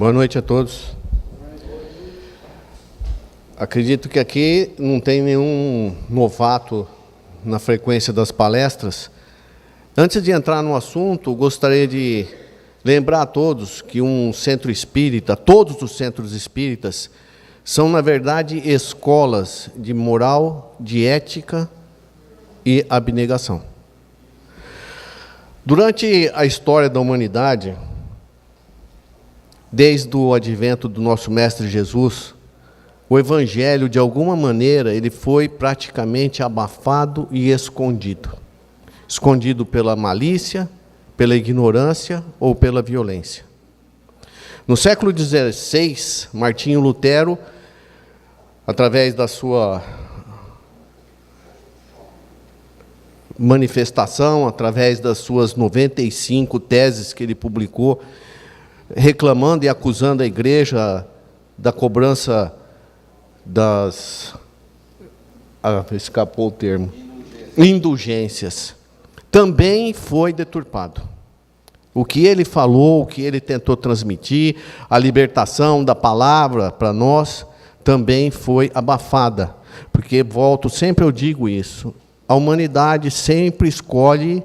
Boa noite a todos. Acredito que aqui não tem nenhum novato na frequência das palestras. Antes de entrar no assunto, gostaria de lembrar a todos que um centro espírita, todos os centros espíritas, são, na verdade, escolas de moral, de ética e abnegação. Durante a história da humanidade, desde o advento do nosso Mestre Jesus, o Evangelho, de alguma maneira, ele foi praticamente abafado e escondido. Escondido pela malícia, pela ignorância ou pela violência. No século XVI, Martinho Lutero, através da sua manifestação, através das suas 95 teses que ele publicou, reclamando e acusando a igreja da cobrança das... escapou o termo. Indulgências. Também foi deturpado. O que ele falou, o que ele tentou transmitir, a libertação da palavra para nós, também foi abafada. Porque, sempre eu digo isso, a humanidade sempre escolhe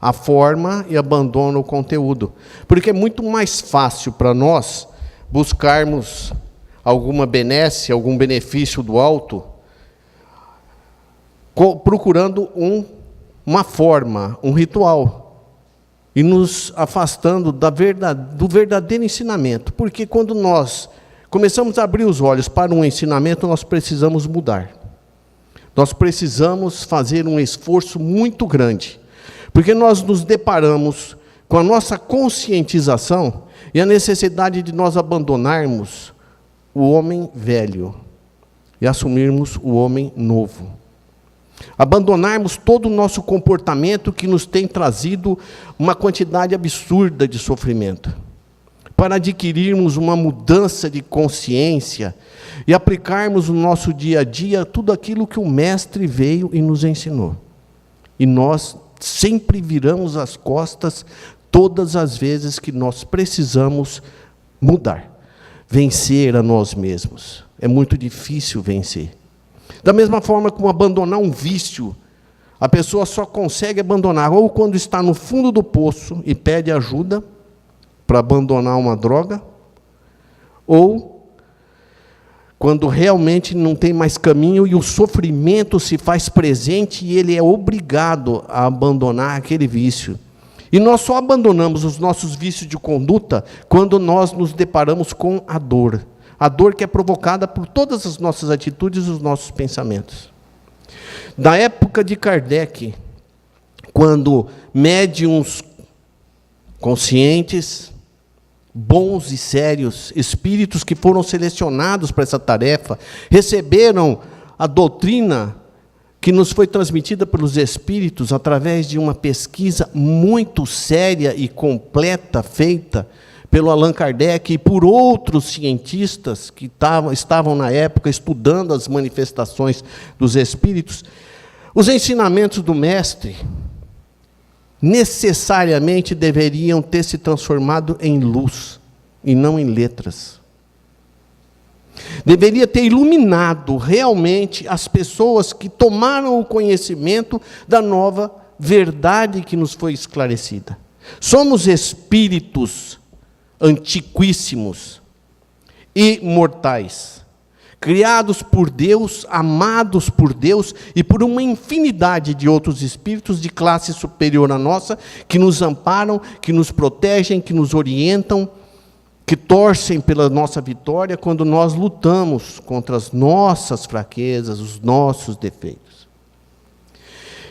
a forma e abandona o conteúdo. Porque é muito mais fácil para nós buscarmos alguma benesse, algum benefício do alto, procurando uma forma, um ritual, e nos afastando do verdadeiro ensinamento. Porque quando nós começamos a abrir os olhos para um ensinamento, nós precisamos mudar. Nós precisamos fazer um esforço muito grande. Porque nós nos deparamos com a nossa conscientização e a necessidade de nós abandonarmos o homem velho e assumirmos o homem novo. Abandonarmos todo o nosso comportamento que nos tem trazido uma quantidade absurda de sofrimento, para adquirirmos uma mudança de consciência e aplicarmos no nosso dia a dia tudo aquilo que o Mestre veio e nos ensinou. E nós sempre viramos as costas todas as vezes que nós precisamos mudar, vencer a nós mesmos. É muito difícil vencer. Da mesma forma como abandonar um vício, a pessoa só consegue abandonar ou quando está no fundo do poço e pede ajuda para abandonar uma droga, ou quando realmente não tem mais caminho e o sofrimento se faz presente e ele é obrigado a abandonar aquele vício. E nós só abandonamos os nossos vícios de conduta quando nós nos deparamos com a dor. A dor que é provocada por todas as nossas atitudes e os nossos pensamentos. Da época de Kardec, quando médiuns conscientes, bons e sérios, espíritos que foram selecionados para essa tarefa, receberam a doutrina que nos foi transmitida pelos espíritos através de uma pesquisa muito séria e completa, feita pelo Allan Kardec e por outros cientistas que estavam na época estudando as manifestações dos espíritos. Os ensinamentos do Mestre necessariamente deveriam ter se transformado em luz, e não em letras. Deveria ter iluminado realmente as pessoas que tomaram o conhecimento da nova verdade que nos foi esclarecida. Somos espíritos antiquíssimos, imortais, criados por Deus, amados por Deus e por uma infinidade de outros espíritos de classe superior à nossa, que nos amparam, que nos protegem, que nos orientam, que torcem pela nossa vitória quando nós lutamos contra as nossas fraquezas, os nossos defeitos.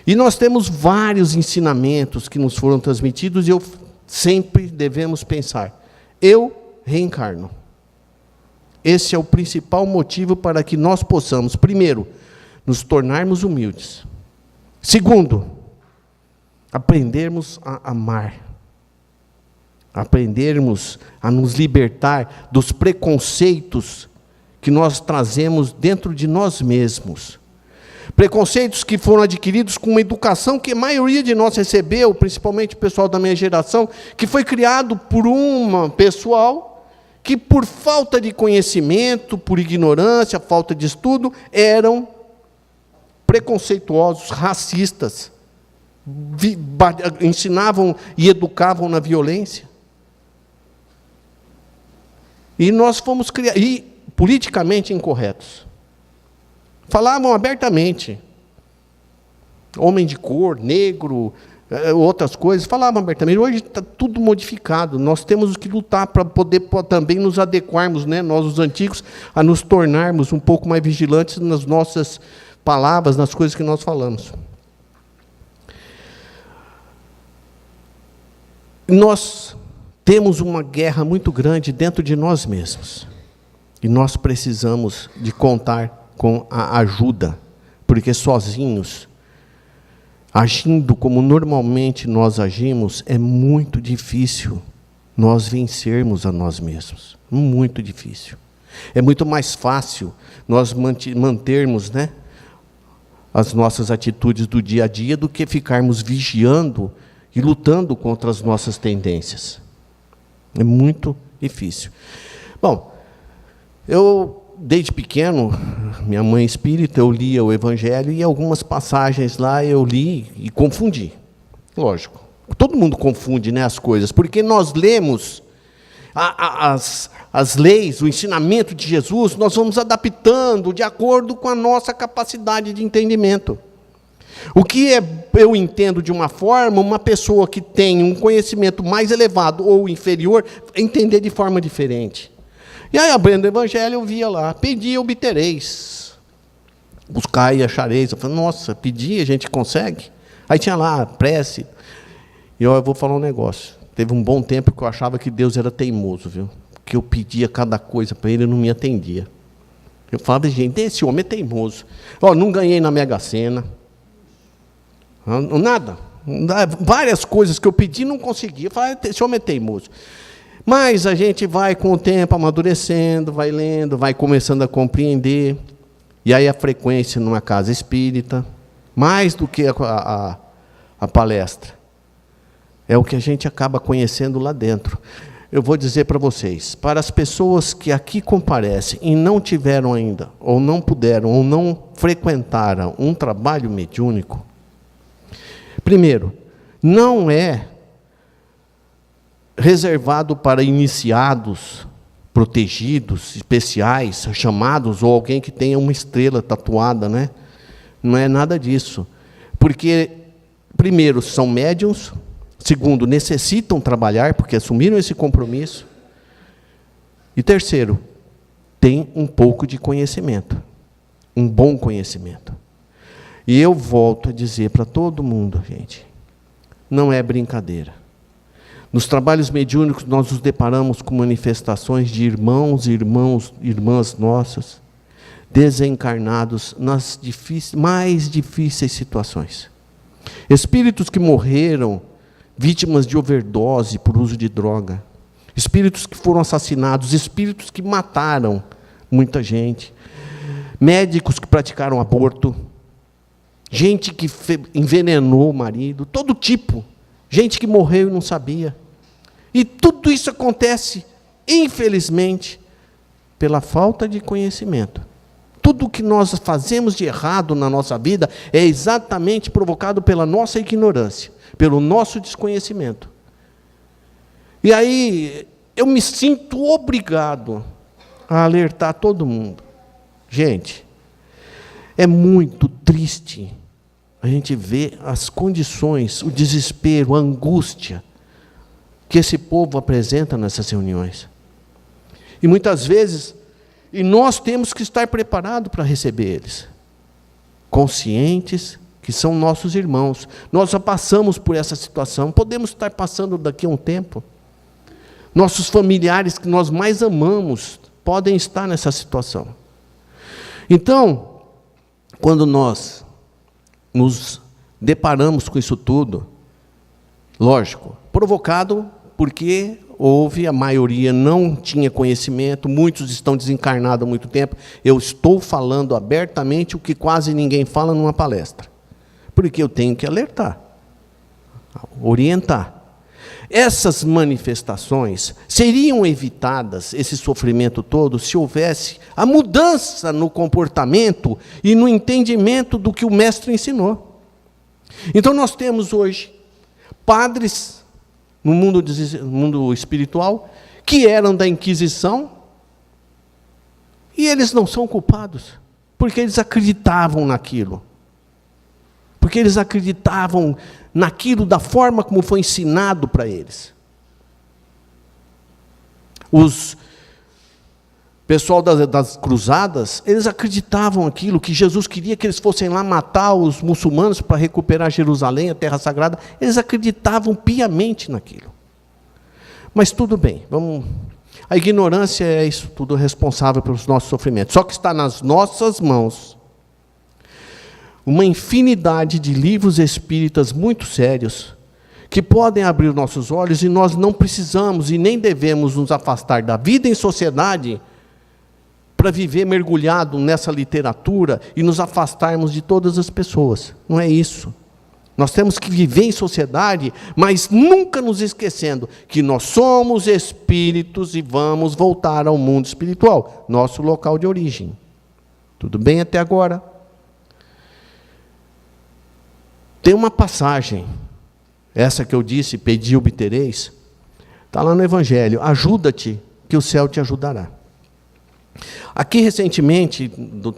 E nós temos vários ensinamentos que nos foram transmitidos e sempre devemos pensar, eu reencarno. Esse é o principal motivo para que nós possamos, primeiro, nos tornarmos humildes. Segundo, aprendermos a amar. Aprendermos a nos libertar dos preconceitos que nós trazemos dentro de nós mesmos. Preconceitos que foram adquiridos com uma educação que a maioria de nós recebeu, principalmente o pessoal da minha geração, que foi criado por um pessoal que por falta de conhecimento, por ignorância, falta de estudo, eram preconceituosos, racistas, ensinavam e educavam na violência. E nós fomos politicamente incorretos. Falavam abertamente. Homem de cor, negro, outras coisas, falavam abertamente. Hoje está tudo modificado. Nós temos que lutar para poder também nos adequarmos, né, nós, os antigos, a nos tornarmos um pouco mais vigilantes nas nossas palavras, nas coisas que nós falamos. Nós temos uma guerra muito grande dentro de nós mesmos. E nós precisamos de contar com a ajuda, porque sozinhos, agindo como normalmente nós agimos, é muito difícil nós vencermos a nós mesmos. Muito difícil. É muito mais fácil nós mantermos, né, as nossas atitudes do dia a dia do que ficarmos vigiando e lutando contra as nossas tendências. É muito difícil. Bom, eu, desde pequeno, minha mãe espírita, eu lia o Evangelho e algumas passagens lá eu li e confundi. Lógico, todo mundo confunde, né, as coisas, porque nós lemos as leis, o ensinamento de Jesus, nós vamos adaptando de acordo com a nossa capacidade de entendimento. O que eu entendo de uma forma, uma pessoa que tem um conhecimento mais elevado ou inferior, entender de forma diferente. E aí, abrindo o Evangelho, eu via lá, pedi e obtereis, buscai e achareis. Eu falei, nossa, pedir a gente consegue? Aí tinha lá, prece. E eu vou falar um negócio. Teve um bom tempo que eu achava que Deus era teimoso, viu? Que eu pedia cada coisa para ele e não me atendia. Eu falava, gente, esse homem é teimoso. Não ganhei na Mega Sena. Nada. Várias coisas que eu pedi não conseguia. Eu falava, esse homem é teimoso. Mas a gente vai, com o tempo, amadurecendo, vai lendo, vai começando a compreender. E aí a frequência numa casa espírita, mais do que a palestra, é o que a gente acaba conhecendo lá dentro. Eu vou dizer para vocês, para as pessoas que aqui comparecem e não tiveram ainda, ou não puderam, ou não frequentaram um trabalho mediúnico, primeiro, não é reservado para iniciados, protegidos, especiais, chamados, ou alguém que tenha uma estrela tatuada, né? Não é nada disso. Porque, primeiro, são médiuns. Segundo, necessitam trabalhar, porque assumiram esse compromisso. E terceiro, tem um pouco de conhecimento. Um bom conhecimento. E eu volto a dizer para todo mundo, gente, não é brincadeira. Nos trabalhos mediúnicos, nós nos deparamos com manifestações de irmãos, irmãs nossas, desencarnados nas mais difíceis situações. Espíritos que morreram, vítimas de overdose por uso de droga. Espíritos que foram assassinados, espíritos que mataram muita gente. Médicos que praticaram aborto. Gente que envenenou o marido, todo tipo. Gente que morreu e não sabia. E tudo isso acontece, infelizmente, pela falta de conhecimento. Tudo o que nós fazemos de errado na nossa vida é exatamente provocado pela nossa ignorância, pelo nosso desconhecimento. E aí, eu me sinto obrigado a alertar todo mundo. Gente, é muito triste a gente ver as condições, o desespero, a angústia que esse povo apresenta nessas reuniões. E muitas vezes, nós temos que estar preparados para receber eles, conscientes que são nossos irmãos. Nós já passamos por essa situação, podemos estar passando daqui a um tempo. Nossos familiares que nós mais amamos podem estar nessa situação. Então, quando nós nos deparamos com isso tudo, lógico, provocado porque a maioria não tinha conhecimento, muitos estão desencarnados há muito tempo. Eu estou falando abertamente o que quase ninguém fala numa palestra, porque eu tenho que alertar, orientar. Essas manifestações seriam evitadas, esse sofrimento todo, se houvesse a mudança no comportamento e no entendimento do que o Mestre ensinou. Então nós temos hoje padres no mundo espiritual que eram da Inquisição e eles não são culpados, porque eles acreditavam naquilo. Porque eles acreditavam naquilo da forma como foi ensinado para eles. Os pessoal das cruzadas, eles acreditavam aquilo, que Jesus queria que eles fossem lá matar os muçulmanos para recuperar Jerusalém, a Terra Sagrada. Eles acreditavam piamente naquilo. Mas tudo bem, vamos... A ignorância é isso tudo responsável pelos nossos sofrimentos. Só que está nas nossas mãos uma infinidade de livros espíritas muito sérios que podem abrir nossos olhos, e nós não precisamos e nem devemos nos afastar da vida em sociedade para viver mergulhado nessa literatura e nos afastarmos de todas as pessoas. Não é isso. Nós temos que viver em sociedade, mas nunca nos esquecendo que nós somos espíritos e vamos voltar ao mundo espiritual, nosso local de origem. Tudo bem até agora? Tem uma passagem, essa que eu disse, pedi obtereis, está lá no Evangelho: ajuda-te, que o céu te ajudará. Aqui recentemente,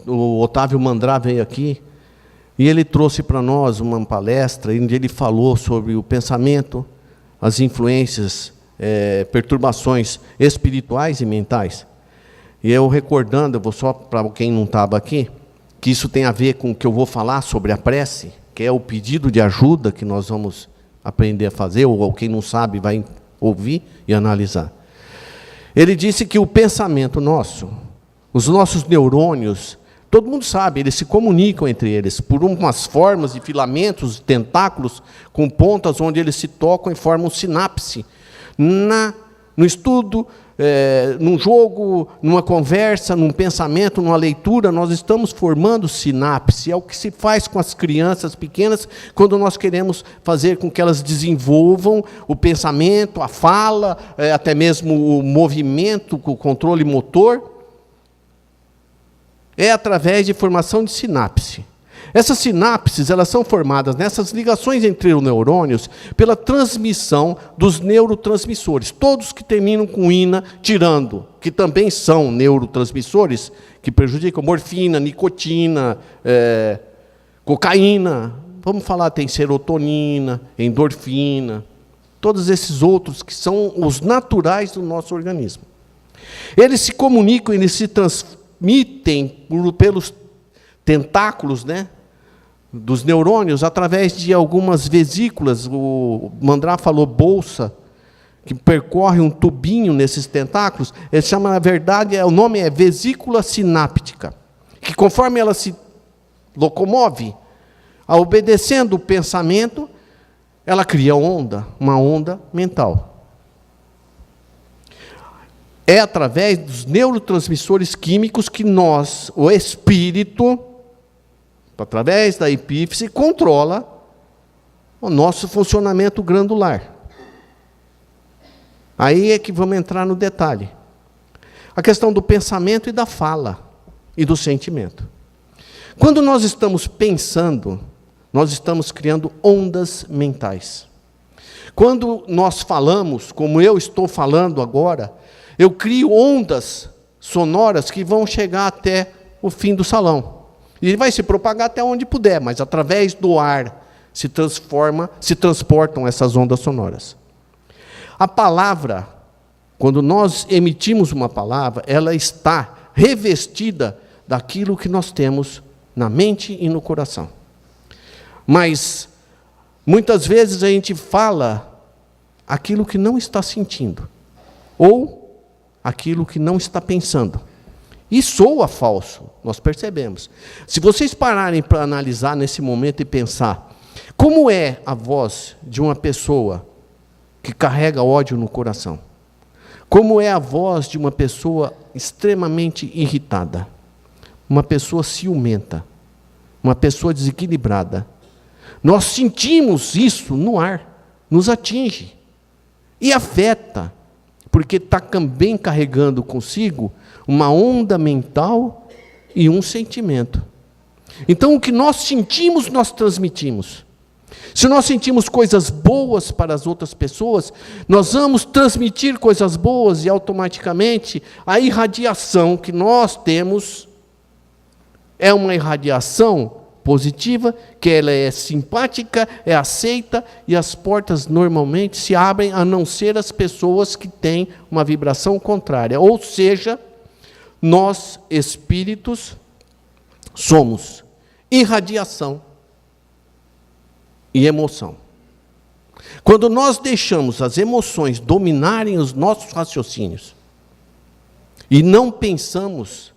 o Otávio Mandrá veio aqui, e ele trouxe para nós uma palestra, onde ele falou sobre o pensamento, as influências, perturbações espirituais e mentais. E eu recordando, eu vou só para quem não estava aqui, que isso tem a ver com o que eu vou falar sobre a prece, que é o pedido de ajuda que nós vamos aprender a fazer, ou quem não sabe vai ouvir e analisar. Ele disse que o pensamento nosso, os nossos neurônios, todo mundo sabe, eles se comunicam entre eles por umas formas de filamentos, tentáculos, com pontas onde eles se tocam e formam sinapse. No estudo, num jogo, numa conversa, num pensamento, numa leitura, nós estamos formando sinapse. É o que se faz com as crianças pequenas quando nós queremos fazer com que elas desenvolvam o pensamento, a fala, até mesmo o movimento, o controle motor. É através de formação de sinapse. Essas sinapses, elas são formadas nessas ligações entre os neurônios pela transmissão dos neurotransmissores, todos que terminam com ina, tirando, que também são neurotransmissores, que prejudicam morfina, nicotina, cocaína, vamos falar, tem serotonina, endorfina, todos esses outros que são os naturais do nosso organismo. Eles se comunicam, eles se transmitem pelos tentáculos, né, dos neurônios, através de algumas vesículas. O Mandrá falou bolsa, que percorre um tubinho nesses tentáculos. Ele chama, na verdade, o nome é vesícula sináptica, que conforme ela se locomove, obedecendo o pensamento, ela cria onda, uma onda mental. É através dos neurotransmissores químicos que nós, o espírito, através da epífise, controla o nosso funcionamento glandular. Aí é que vamos entrar no detalhe. A questão do pensamento e da fala e do sentimento. Quando nós estamos pensando, nós estamos criando ondas mentais. Quando nós falamos, como eu estou falando agora, eu crio ondas sonoras que vão chegar até o fim do salão. E vai se propagar até onde puder, mas através do ar se transportam essas ondas sonoras. A palavra, quando nós emitimos uma palavra, ela está revestida daquilo que nós temos na mente e no coração. Mas, muitas vezes a gente fala aquilo que não está sentindo, ou aquilo que não está pensando. E soa falso, nós percebemos. Se vocês pararem para analisar nesse momento e pensar, como é a voz de uma pessoa que carrega ódio no coração? Como é a voz de uma pessoa extremamente irritada? Uma pessoa ciumenta? Uma pessoa desequilibrada? Nós sentimos isso no ar, nos atinge. E afeta, porque está também carregando consigo uma onda mental e um sentimento. Então, o que nós sentimos, nós transmitimos. Se nós sentimos coisas boas para as outras pessoas, nós vamos transmitir coisas boas e automaticamente a irradiação que nós temos é uma irradiação positiva, que ela é simpática, é aceita, e as portas normalmente se abrem, a não ser as pessoas que têm uma vibração contrária. Ou seja, nós, espíritos, somos irradiação e emoção. Quando nós deixamos as emoções dominarem os nossos raciocínios e não pensamos,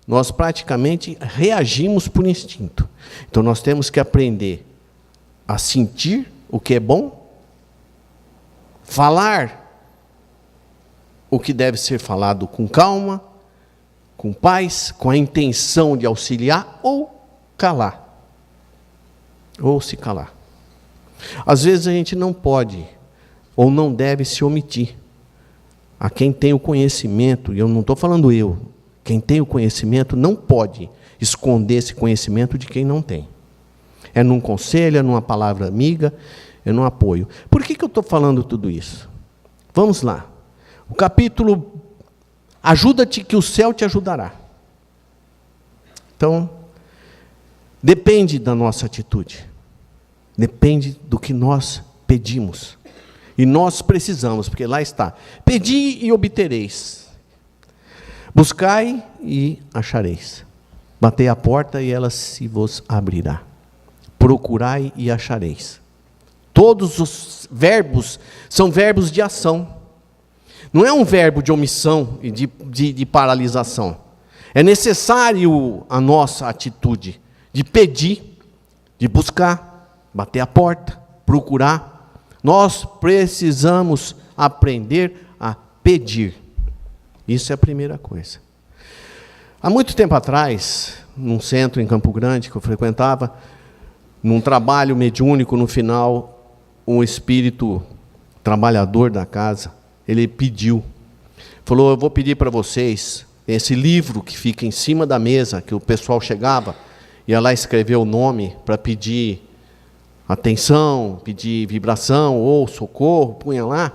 nós praticamente reagimos por instinto. Então nós temos que aprender a sentir o que é bom, falar o que deve ser falado com calma, com paz, com a intenção de auxiliar, ou calar, ou se calar. Às vezes a gente não pode, ou não deve se omitir. A quem tem o conhecimento, e eu não estou falando eu, quem tem o conhecimento não pode esconder esse conhecimento de quem não tem. É num conselho, é numa palavra amiga, é num apoio. Por que eu estou falando tudo isso? Vamos lá. O capítulo Ajuda-te que o céu te ajudará. Então, depende da nossa atitude. Depende do que nós pedimos. E nós precisamos, porque lá está. Pedi e obtereis. Buscai e achareis. Batei a porta e ela se vos abrirá. Procurai e achareis. Todos os verbos são verbos de ação. Não é um verbo de omissão e de paralisação. É necessário a nossa atitude de pedir, de buscar, bater a porta, procurar. Nós precisamos aprender a pedir. Isso é a primeira coisa. Há muito tempo atrás, num centro em Campo Grande que eu frequentava, num trabalho mediúnico, no final, um espírito trabalhador da casa, ele pediu, falou, eu vou pedir para vocês, esse livro que fica em cima da mesa, que o pessoal chegava, ia lá escrever o nome para pedir atenção, pedir vibração ou socorro, punha lá.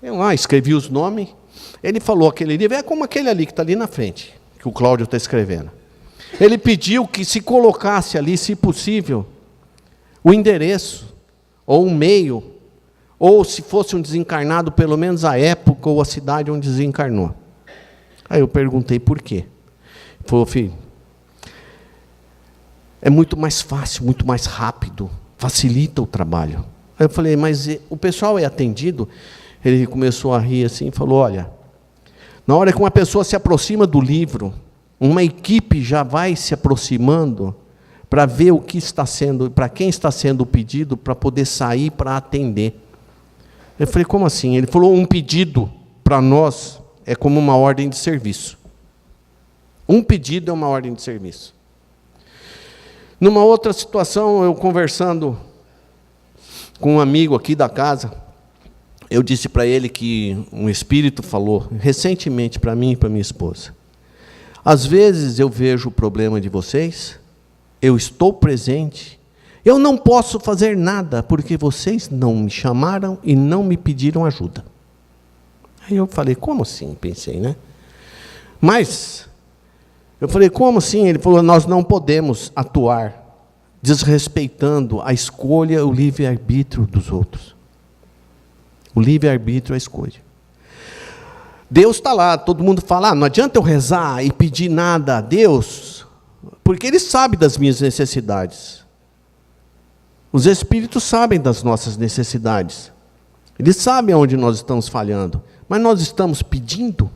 Eu lá escrevi os nomes. Ele falou, aquele livro é como aquele ali que está ali na frente, que o Cláudio está escrevendo. Ele pediu que se colocasse ali, se possível, o endereço, ou um meio, ou se fosse um desencarnado, pelo menos a época ou a cidade onde desencarnou. Aí eu perguntei por quê. Ele falou, filho, é muito mais fácil, muito mais rápido, facilita o trabalho. Aí eu falei, mas o pessoal é atendido? Ele começou a rir assim e falou, olha, na hora que uma pessoa se aproxima do livro, uma equipe já vai se aproximando para ver o que está sendo, para quem está sendo o pedido, para poder sair para atender. Eu falei, como assim? Ele falou, um pedido para nós é como uma ordem de serviço. Um pedido é uma ordem de serviço. Numa outra situação, eu conversando com um amigo aqui da casa, eu disse para ele que um espírito falou recentemente para mim e para minha esposa. Às vezes eu vejo o problema de vocês, eu estou presente, eu não posso fazer nada, porque vocês não me chamaram e não me pediram ajuda. Aí eu falei, como assim? Pensei, né? Mas, eu falei, como assim? Ele falou, nós não podemos atuar desrespeitando a escolha, o livre-arbítrio dos outros. O livre-arbítrio é a escolha. Deus está lá, todo mundo fala, não adianta eu rezar e pedir nada a Deus, porque Ele sabe das minhas necessidades. Os Espíritos sabem das nossas necessidades. Eles sabem onde nós estamos falhando. Mas nós estamos pedindo?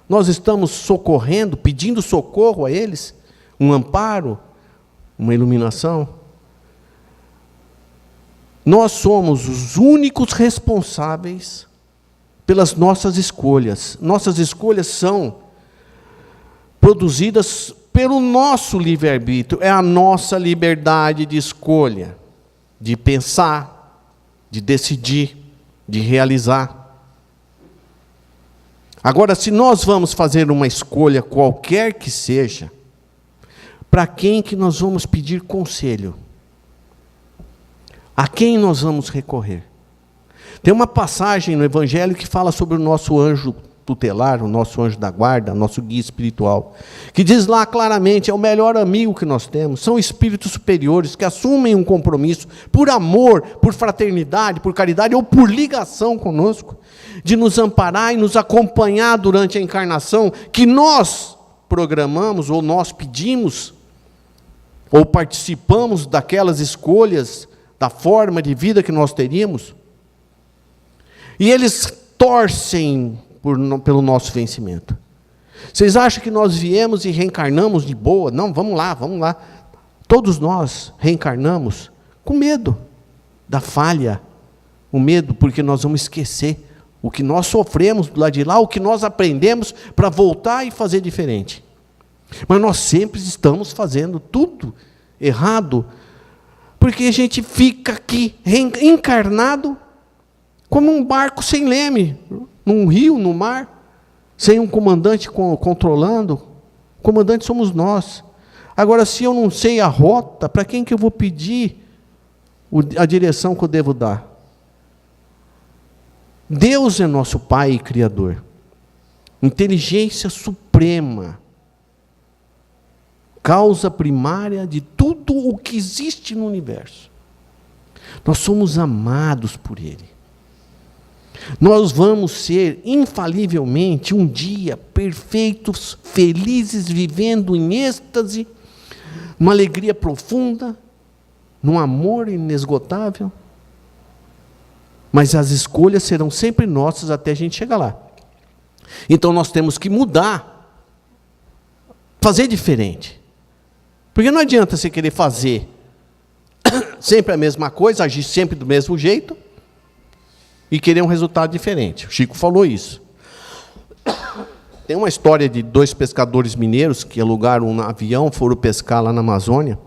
Nós estamos socorrendo, pedindo socorro a eles? Um amparo? Uma iluminação? Nós somos os únicos responsáveis pelas nossas escolhas. Nossas escolhas são produzidas pelo nosso livre-arbítrio. É a nossa liberdade de escolha, de pensar, de decidir, de realizar. Agora, se nós vamos fazer uma escolha qualquer que seja, para quem que nós vamos pedir conselho? A quem nós vamos recorrer? Tem uma passagem no Evangelho que fala sobre o nosso anjo tutelar, o nosso anjo da guarda, nosso guia espiritual, que diz lá claramente, é o melhor amigo que nós temos, são espíritos superiores que assumem um compromisso por amor, por fraternidade, por caridade ou por ligação conosco, de nos amparar e nos acompanhar durante a encarnação que nós programamos ou nós pedimos ou participamos daquelas escolhas da forma de vida que nós teríamos. E eles torcem pelo nosso vencimento. Vocês acham que nós viemos e reencarnamos de boa? Não, vamos lá, vamos lá. Todos nós reencarnamos com medo da falha, o medo porque nós vamos esquecer o que nós sofremos do lado de lá, o que nós aprendemos para voltar e fazer diferente. Mas nós sempre estamos fazendo tudo errado, porque a gente fica aqui encarnado como um barco sem leme, num rio, no mar, sem um comandante controlando. O comandante somos nós. Agora, se eu não sei a rota, para quem que eu vou pedir a direção que eu devo dar? Deus é nosso Pai e Criador. Inteligência suprema. Causa primária de tudo o que existe no universo. Nós somos amados por Ele. Nós vamos ser, infalivelmente, um dia, perfeitos, felizes, vivendo em êxtase, numa alegria profunda, num amor inesgotável. Mas as escolhas serão sempre nossas até a gente chegar lá. Então nós temos que mudar, fazer diferente. Porque não adianta você querer fazer sempre a mesma coisa, agir sempre do mesmo jeito, e querer um resultado diferente. O Chico falou isso. Tem uma história de 2 pescadores mineiros que alugaram um avião, foram pescar lá na Amazônia,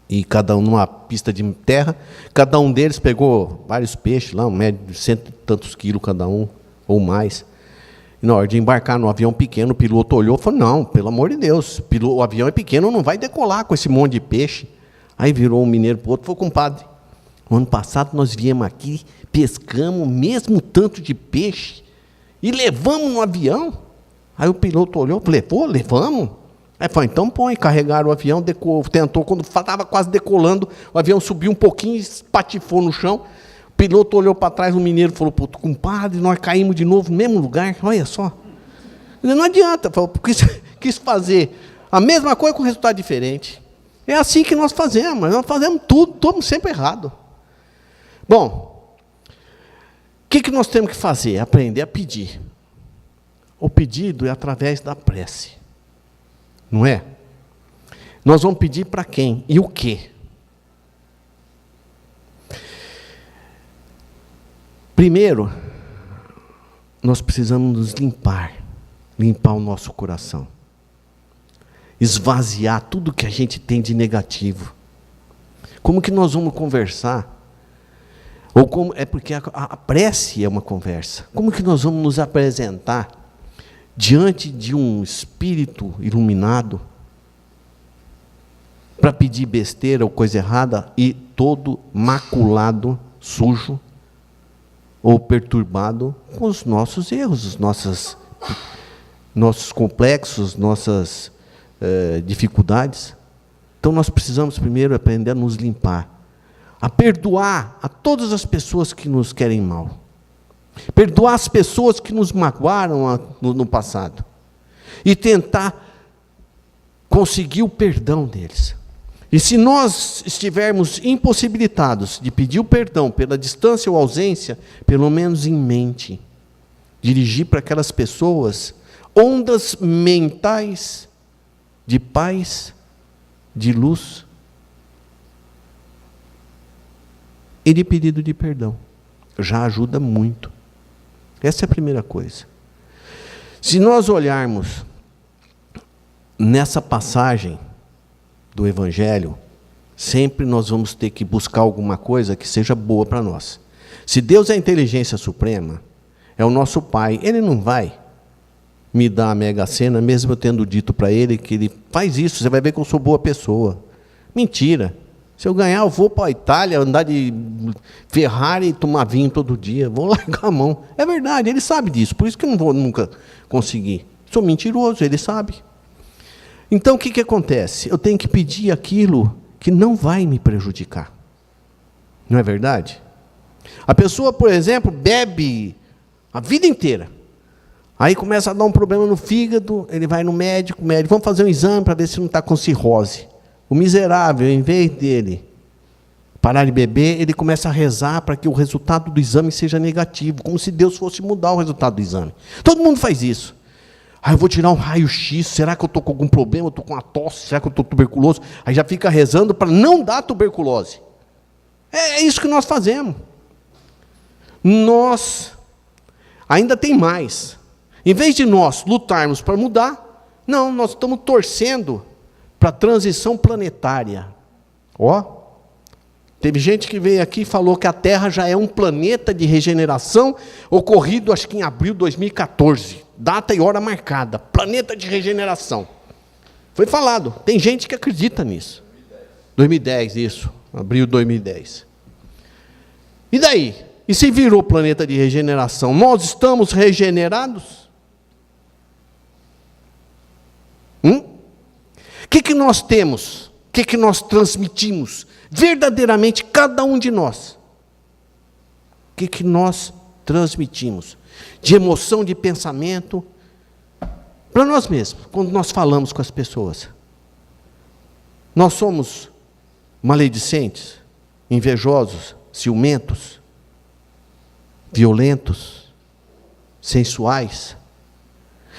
e cada um numa pista de terra, cada um deles pegou vários peixes, lá, um médio de 100 e tantos quilos cada um, ou mais. E na hora de embarcar no avião pequeno, o piloto olhou e falou, não, pelo amor de Deus, o avião é pequeno, não vai decolar com esse monte de peixe. Aí virou um mineiro para o outro e falou, compadre, no ano passado nós viemos aqui, pescamos o mesmo tanto de peixe e levamos no avião. Aí o piloto olhou e falou, levamos? Aí falou, então põe, carregaram o avião, tentou, quando estava quase decolando, o avião subiu um pouquinho e espatifou no chão. O piloto olhou para trás, o mineiro falou, compadre, nós caímos de novo no mesmo lugar, olha só. Não adianta, quis fazer a mesma coisa com resultado diferente. É assim que nós fazemos tudo, estamos sempre errado. Bom, o que nós temos que fazer? Aprender a pedir. O pedido é através da prece. Não é? Nós vamos pedir para quem? E o quê? Primeiro, nós precisamos nos limpar o nosso coração. Esvaziar tudo que a gente tem de negativo. Como que nós vamos conversar? É porque a prece é uma conversa. Como que nós vamos nos apresentar diante de um espírito iluminado para pedir besteira ou coisa errada e todo maculado, sujo ou perturbado com os nossos erros, os nossos complexos, nossas dificuldades? Então nós precisamos primeiro aprender a nos limpar, a perdoar a todas as pessoas que nos querem mal. Perdoar as pessoas que nos magoaram no passado. E tentar conseguir o perdão deles. E se nós estivermos impossibilitados de pedir o perdão pela distância ou ausência, pelo menos em mente, dirigir para aquelas pessoas ondas mentais de paz, de luz e de pedido de perdão. Já ajuda muito. Essa é a primeira coisa. Se nós olharmos nessa passagem do Evangelho, sempre nós vamos ter que buscar alguma coisa que seja boa para nós. Se Deus é a inteligência suprema, é o nosso Pai, Ele não vai me dar a mega sena, mesmo eu tendo dito para Ele que Ele faz isso, você vai ver que eu sou boa pessoa. Mentira. Se eu ganhar, eu vou para a Itália, andar de Ferrari e tomar vinho todo dia. Vou largar a mão. É verdade, Ele sabe disso, por isso que eu não vou nunca conseguir. Sou mentiroso, Ele sabe. Então, o que acontece? Eu tenho que pedir aquilo que não vai me prejudicar. Não é verdade? A pessoa, por exemplo, bebe a vida inteira. Aí começa a dar um problema no fígado, ele vai no médico, vamos fazer um exame para ver se não está com cirrose. O miserável, em vez dele parar de beber, ele começa a rezar para que o resultado do exame seja negativo, como se Deus fosse mudar o resultado do exame. Todo mundo faz isso. Aí eu vou tirar um raio-x, será que eu estou com algum problema? Eu estou com uma tosse, será que eu estou tuberculoso? Aí já fica rezando para não dar tuberculose. É isso que nós fazemos. Nós, ainda tem mais. Em vez de nós lutarmos para mudar, não, nós estamos torcendo para a transição planetária. Teve gente que veio aqui e falou que a Terra já é um planeta de regeneração, ocorrido acho que em abril de 2014. Data e hora marcada. Planeta de regeneração. Foi falado. Tem gente que acredita nisso. 2010, isso. Abril de 2010. E daí? E se virou planeta de regeneração? Nós estamos regenerados? O que nós temos? O que nós transmitimos? Verdadeiramente, cada um de nós. O que nós transmitimos? De emoção, de pensamento, para nós mesmos, quando nós falamos com as pessoas. Nós somos maledicentes, invejosos, ciumentos, violentos, sensuais.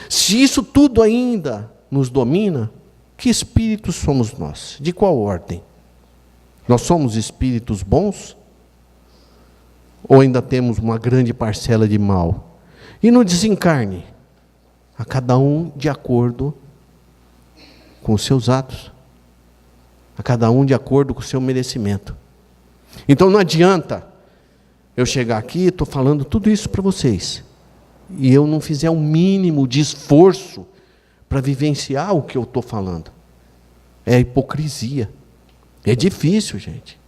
Se isso tudo ainda nos domina, que espíritos somos nós? De qual ordem? Nós somos espíritos bons? Ou ainda temos uma grande parcela de mal? E no desencarne, a cada um de acordo com os seus atos, a cada um de acordo com o seu merecimento. Então não adianta eu chegar aqui, estou falando tudo isso para vocês, e eu não fizer um mínimo de esforço para vivenciar o que eu estou falando. É hipocrisia. É difícil, gente.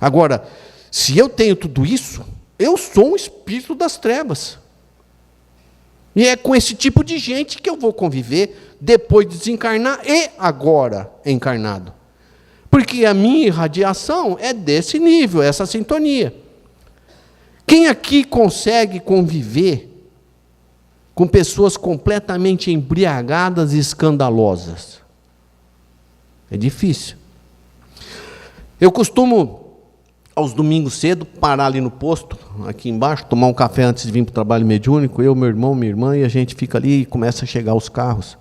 Agora, se eu tenho tudo isso, eu sou um espírito das trevas. E é com esse tipo de gente que eu vou conviver depois de desencarnar e agora encarnado. Porque a minha irradiação é desse nível, essa sintonia. Quem aqui consegue conviver com pessoas completamente embriagadas e escandalosas? É difícil. Eu costumo, aos domingos cedo, parar ali no posto, aqui embaixo, tomar um café antes de vir para o trabalho mediúnico, eu, meu irmão, minha irmã, e a gente fica ali e começa a chegar os carros.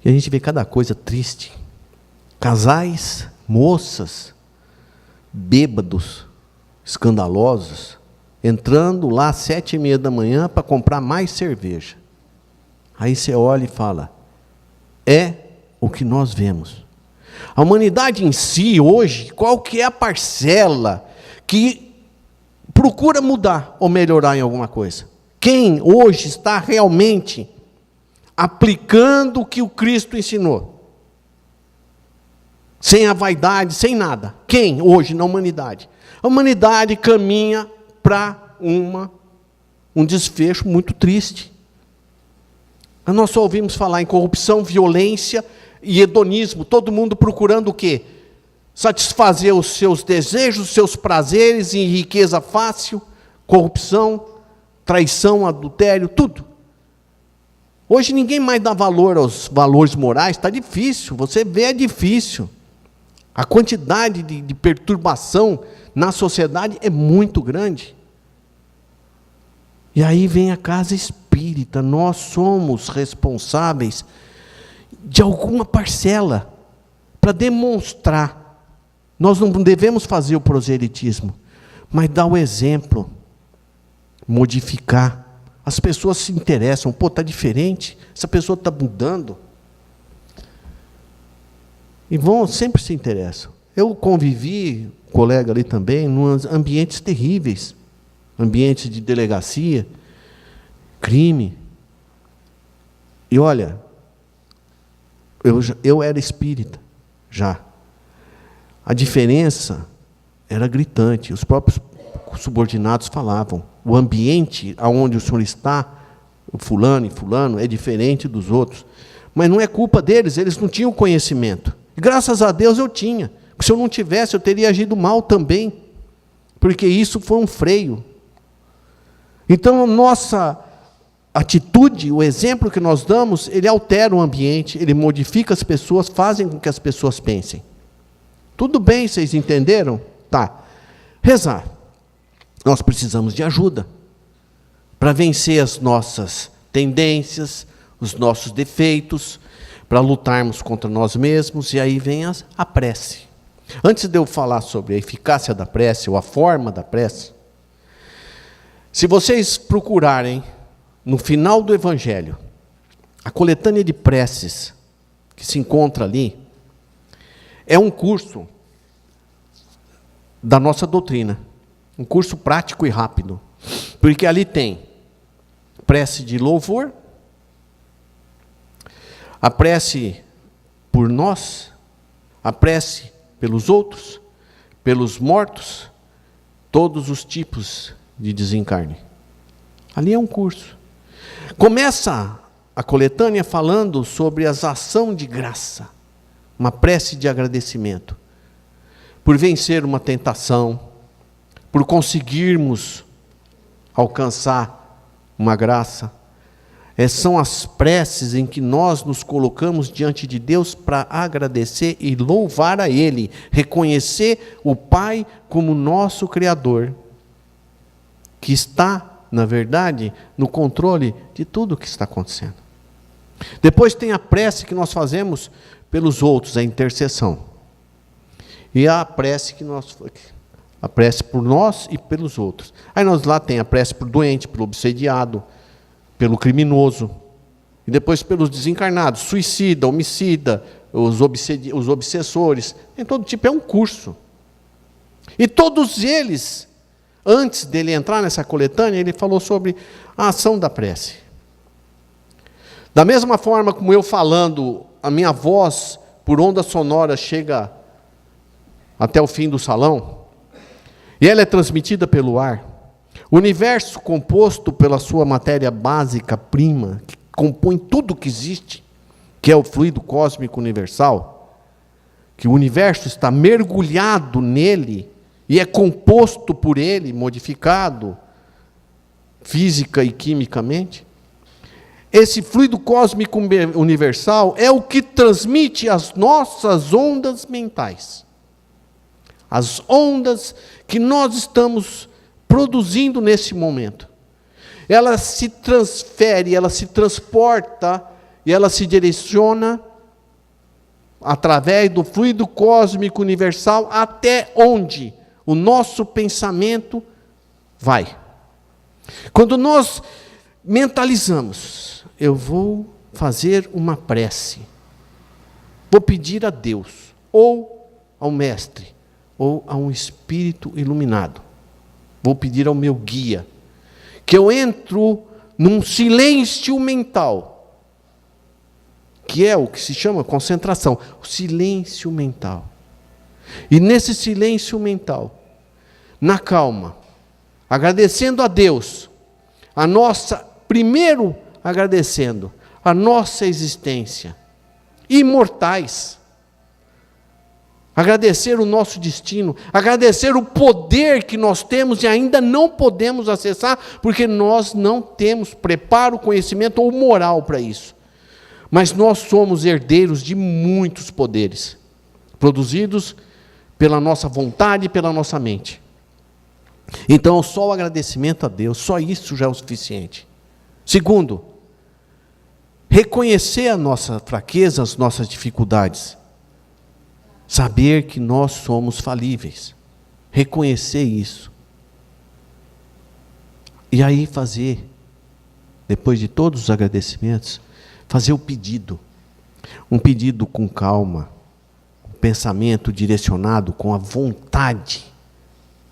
E a gente vê cada coisa triste. Casais, moças, bêbados, escandalosos, entrando lá às 7h30 da manhã para comprar mais cerveja. Aí você olha e fala, é o que nós vemos. A humanidade em si, hoje, qual que é a parcela que procura mudar ou melhorar em alguma coisa? Quem hoje está realmente aplicando o que o Cristo ensinou? Sem a vaidade, sem nada. Quem hoje na humanidade? A humanidade caminha para um desfecho muito triste. Nós só ouvimos falar em corrupção, violência e hedonismo, todo mundo procurando o quê? Satisfazer os seus desejos, os seus prazeres em riqueza fácil, corrupção, traição, adultério, tudo. Hoje ninguém mais dá valor aos valores morais, está difícil, você vê, é difícil. A quantidade de perturbação na sociedade é muito grande. E aí vem a casa espírita, nós somos responsáveis de alguma parcela para demonstrar. Nós não devemos fazer o proselitismo, mas dar o exemplo, modificar. As pessoas se interessam, está diferente, essa pessoa está mudando. E sempre se interessam. Eu convivi colega ali também, em ambientes terríveis, ambientes de delegacia, crime. E olha, eu era espírita, já. A diferença era gritante, os próprios subordinados falavam, o ambiente onde o senhor está, o fulano e fulano, é diferente dos outros. Mas não é culpa deles, eles não tinham conhecimento. E, graças a Deus eu tinha. Se eu não tivesse, eu teria agido mal também. Porque isso foi um freio. Então, a nossa atitude, o exemplo que nós damos, ele altera o ambiente, ele modifica as pessoas, fazem com que as pessoas pensem. Tudo bem, vocês entenderam? Tá. Rezar. Nós precisamos de ajuda para vencer as nossas tendências, os nossos defeitos, para lutarmos contra nós mesmos, e aí vem a prece. Antes de eu falar sobre a eficácia da prece, ou a forma da prece, se vocês procurarem, no final do Evangelho, a coletânea de preces que se encontra ali, é um curso da nossa doutrina, um curso prático e rápido, porque ali tem prece de louvor, a prece por nós, a prece pelos outros, pelos mortos, todos os tipos de desencarne. Ali é um curso. Começa a coletânea falando sobre as ações de graça, uma prece de agradecimento, por vencer uma tentação, por conseguirmos alcançar uma graça. São as preces em que nós nos colocamos diante de Deus para agradecer e louvar a Ele, reconhecer o Pai como nosso Criador, que está, na verdade, no controle de tudo o que está acontecendo. Depois tem a prece que nós fazemos pelos outros, a intercessão. E a prece a prece por nós e pelos outros. Aí nós lá tem a prece por doente, pelo obsediado, pelo criminoso, e depois pelos desencarnados, suicida, homicida, os obsessores, tem todo tipo, é um curso. E todos eles, antes dele entrar nessa coletânea, ele falou sobre a ação da prece. Da mesma forma como eu falando, a minha voz, por onda sonora, chega até o fim do salão, e ela é transmitida pelo ar. O universo composto pela sua matéria básica, prima, que compõe tudo que existe, que é o fluido cósmico universal, que o universo está mergulhado nele e é composto por ele, modificado física e quimicamente. Esse fluido cósmico universal é o que transmite as nossas ondas mentais. As ondas que nós estamos produzindo nesse momento. Ela se transfere, ela se transporta e ela se direciona através do fluido cósmico universal até onde o nosso pensamento vai. Quando nós mentalizamos, eu vou fazer uma prece, vou pedir a Deus, ou ao Mestre, ou a um Espírito iluminado, vou pedir ao meu guia, que eu entro num silêncio mental, que é o que se chama concentração, o silêncio mental. E nesse silêncio mental, na calma, agradecendo a Deus, primeiro agradecendo a nossa existência, imortais, agradecer o nosso destino, agradecer o poder que nós temos e ainda não podemos acessar, porque nós não temos preparo, conhecimento ou moral para isso. Mas nós somos herdeiros de muitos poderes, produzidos pela nossa vontade e pela nossa mente. Então, só o agradecimento a Deus, só isso já é o suficiente. Segundo, reconhecer a nossa fraqueza, as nossas dificuldades. Saber que nós somos falíveis. Reconhecer isso. E aí fazer, depois de todos os agradecimentos, fazer o pedido. Um pedido com calma, um pensamento direcionado com a vontade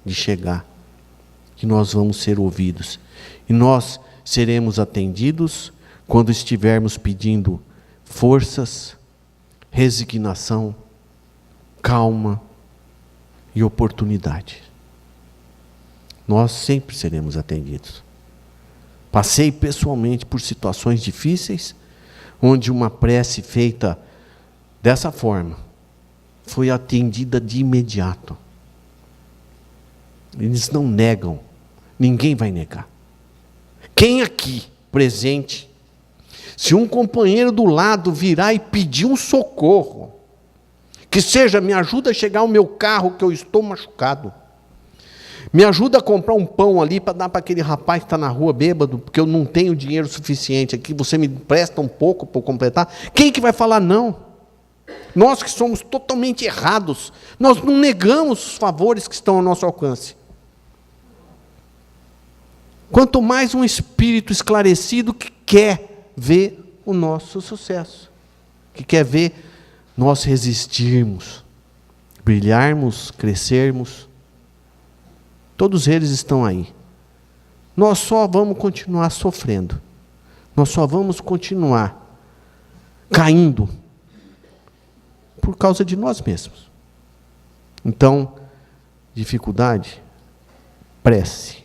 de chegar, que nós vamos ser ouvidos. E nós seremos atendidos quando estivermos pedindo forças, resignação, calma e oportunidade. Nós sempre seremos atendidos. Passei pessoalmente por situações difíceis, onde uma prece feita dessa forma foi atendida de imediato. Eles não negam, ninguém vai negar. Quem aqui presente, se um companheiro do lado virar e pedir um socorro, que seja, me ajuda a chegar ao meu carro que eu estou machucado, me ajuda a comprar um pão ali para dar para aquele rapaz que está na rua bêbado, porque eu não tenho dinheiro suficiente aqui, você me presta um pouco para eu completar, quem que vai falar não? Nós que somos totalmente errados, nós não negamos os favores que estão ao nosso alcance. Quanto mais um espírito esclarecido que quer ver o nosso sucesso, que quer ver nós resistirmos, brilharmos, crescermos. Todos eles estão aí. Nós só vamos continuar sofrendo. Nós só vamos continuar caindo por causa de nós mesmos. Então, dificuldade, prece,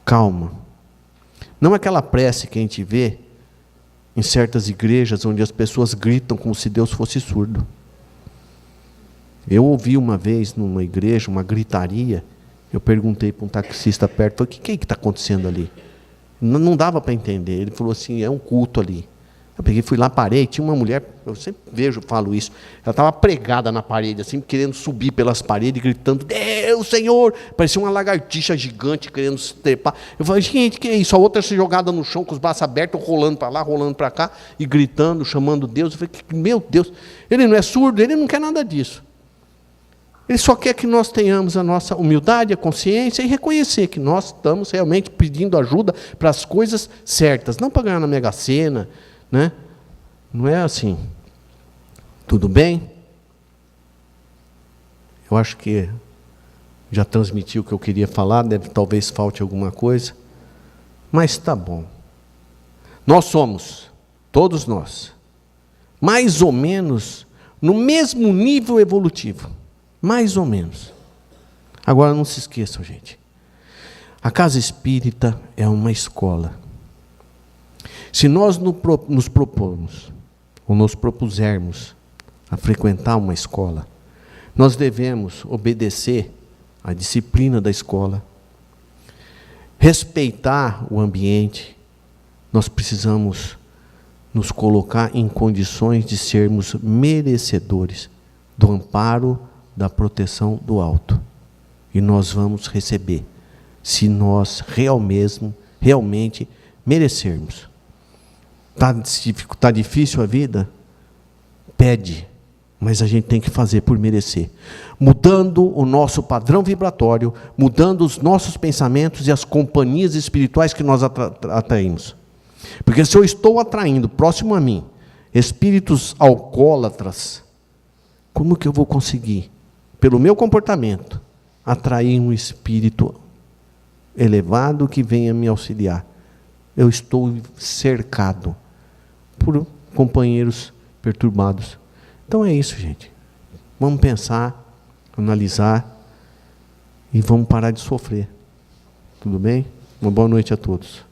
calma. Não aquela prece que a gente vê em certas igrejas onde as pessoas gritam como se Deus fosse surdo. Eu ouvi uma vez numa igreja uma gritaria. Eu perguntei para um taxista perto, falei, o que está acontecendo ali? Não dava para entender. Ele falou assim, é um culto ali. Eu peguei, fui lá, parei, tinha uma mulher, eu sempre falo isso, ela estava pregada na parede, assim, querendo subir pelas paredes, gritando, Deus, Senhor! Parecia uma lagartixa gigante querendo se trepar. Eu falei, gente, que é isso? A outra se jogada no chão, com os braços abertos, rolando para lá, rolando para cá, e gritando, chamando Deus. Eu falei, meu Deus, ele não é surdo, ele não quer nada disso. Ele só quer que nós tenhamos a nossa humildade, a consciência e reconhecer que nós estamos realmente pedindo ajuda para as coisas certas, não para ganhar na Mega Sena, né? Não é assim. Tudo bem? Eu acho que já transmiti o que eu queria falar, talvez falte alguma coisa, mas está bom. Nós somos, todos nós, mais ou menos no mesmo nível evolutivo. Mais ou menos. Agora não se esqueçam, gente. A casa espírita é uma escola. Se nós nos propormos, ou nos propusermos a frequentar uma escola, nós devemos obedecer à disciplina da escola, respeitar o ambiente. Nós precisamos nos colocar em condições de sermos merecedores do amparo, da proteção do alto. E nós vamos receber, se nós realmente merecermos. Tá difícil a vida? Pede, mas a gente tem que fazer por merecer. Mudando o nosso padrão vibratório, mudando os nossos pensamentos e as companhias espirituais que nós atraímos. Porque se eu estou atraindo próximo a mim espíritos alcoólatras, como que eu vou conseguir, pelo meu comportamento, atrair um espírito elevado que venha me auxiliar? Eu estou cercado por companheiros perturbados. Então é isso, gente. Vamos pensar, analisar e vamos parar de sofrer. Tudo bem? Uma boa noite a todos.